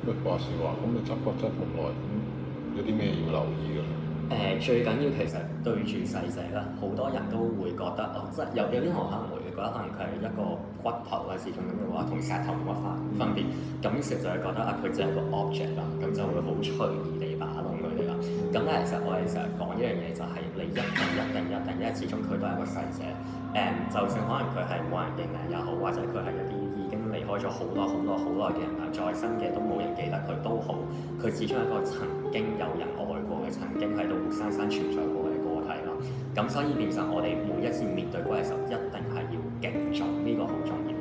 喂，話時話，咁你執骨執咁耐，咁有啲咩要留意㗎咧？最緊要其實對住細隻啦，好多人都會覺得哦，即係有啲同學可能會覺得可能佢係一個骨頭啊，始終咁嘅話同石頭冇乜分別，咁於是就係覺得啊佢只係一個 object 啦，咁就會好隨意地把弄佢哋啦。咁但係其實我哋成日講一樣嘢就係你一定，因為始終佢都係一個細隻。就算可能佢係冇人認領也好，或者佢係一啲已經離開咗好耐嘅人啦，在生嘅都冇人記得佢都好，佢始終係一個曾經有人愛過嘅，曾經喺度活生生存在過嘅個體啦。咁所以變相我哋每一次面對嗰個時候，一定係要敬重，呢個好重要。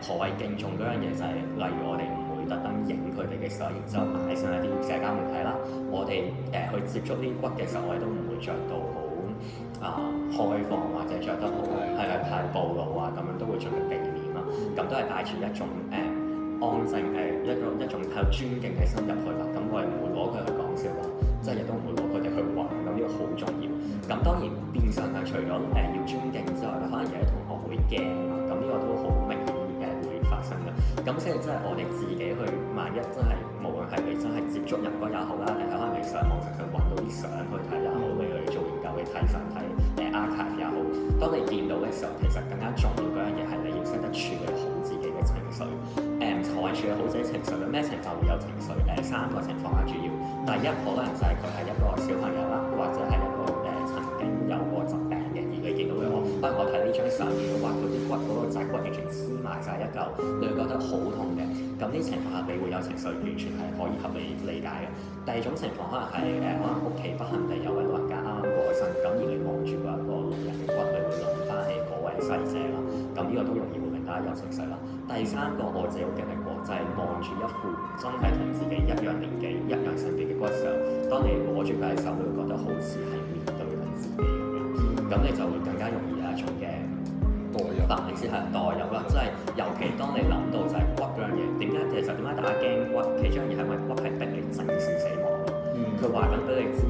何謂敬重嗰樣嘢就係、例如我哋唔會特登影佢哋嘅時候，然之後擺上一啲社交媒體啦。我哋去接觸呢啲骨嘅時候，我哋都唔會着到好開放或者着得好係太暴露啊，咁樣都會盡量避免啦。咁都係帶住一種安靜一種係尊敬嘅心入去啦。咁我哋唔會攞佢去講笑啦，即係亦都唔會攞佢哋去玩。咁呢個好重要。咁當然變相係除咗要尊敬之外，可能有啲同學會驚啊。咁呢個都好明顯會發生嘅。咁所以即係我哋自己去，萬一真係無論係你真係接觸人骨也好啦，可能你上網上去揾到啲相去睇也好，你去做研究去睇相睇archive 也好，當你見到嘅時候，其實更加重要嗰樣嘢係你要識得處理好自己嘅情緒。何謂處理好自己情緒咧？咩情況會有情緒？三個情況啦，主要。第一可能就係佢係一個小朋友啦，或者係一個曾經有過疾病嘅，而你見到佢我睇呢張相，見到話佢啲骨嗰個脊骨完全黐埋晒一嚿，你會覺得好痛嘅。咁呢情況下你會有情緒，完全係可以合理理解嘅。第二種情況可能係可能屋企不幸地有位老人家啱啱過身，咁而你望住嗰一個老人嘅骨，你會諗翻起嗰位逝者啦。咁呢個都容易會令大家有情緒啦。第三個我自己好經歷過，就係望住一副真係同自己一樣年紀、一樣性別嘅骨時候，當你攞住佢嘅手，你會覺得好似係面對緊自己咁樣，咁你就會更加容易有一種嘅代入，反應先係代入啦。即係尤其當你諗到就係骨嗰樣嘢，其實點解大家驚骨？其中一樣嘢係因為骨係逼你正視死亡。佢話緊俾你知，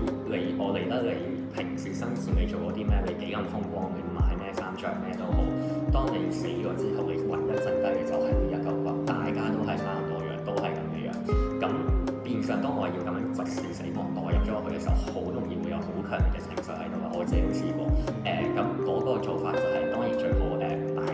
我理得你平時生前你做過啲咩，你幾咁風光，你買咩衫着咩都好。當你死咗之後，你唯一剩低嘅就係呢一嚿骨，大家都係差唔多樣，都係咁嘅樣。咁變相當我要咁樣直視死亡代入咗落去嘅時候，好容易會有好強烈嘅情緒喺度啦。我自己都試過。咁嗰個做法就係、當然最好擺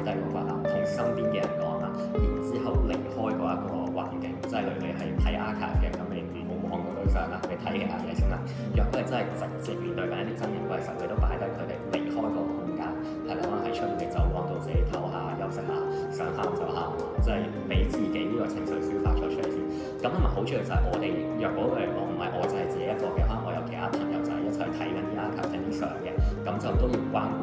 低個骨啦，同身邊嘅人講啦，然之後離開嗰一個環境，即係例如你係睇 archive 嘅，咁你唔好望嗰對相啦，你睇其他嘢先啦。若果係真係直接面對緊一啲真人嘅時候，你都擺低佢哋，離開嗰個空間，係咪可能喺出面嘅走廊度自己唞下、休息下，想喊就喊，即係俾自己呢個情緒抒發咗出嚟先。咁同埋好處就係我哋若果我唔係我就係自己一個嘅，可能我有其他朋友就係一齊睇緊啲 archive 睇啲相嘅，咁就都要關顧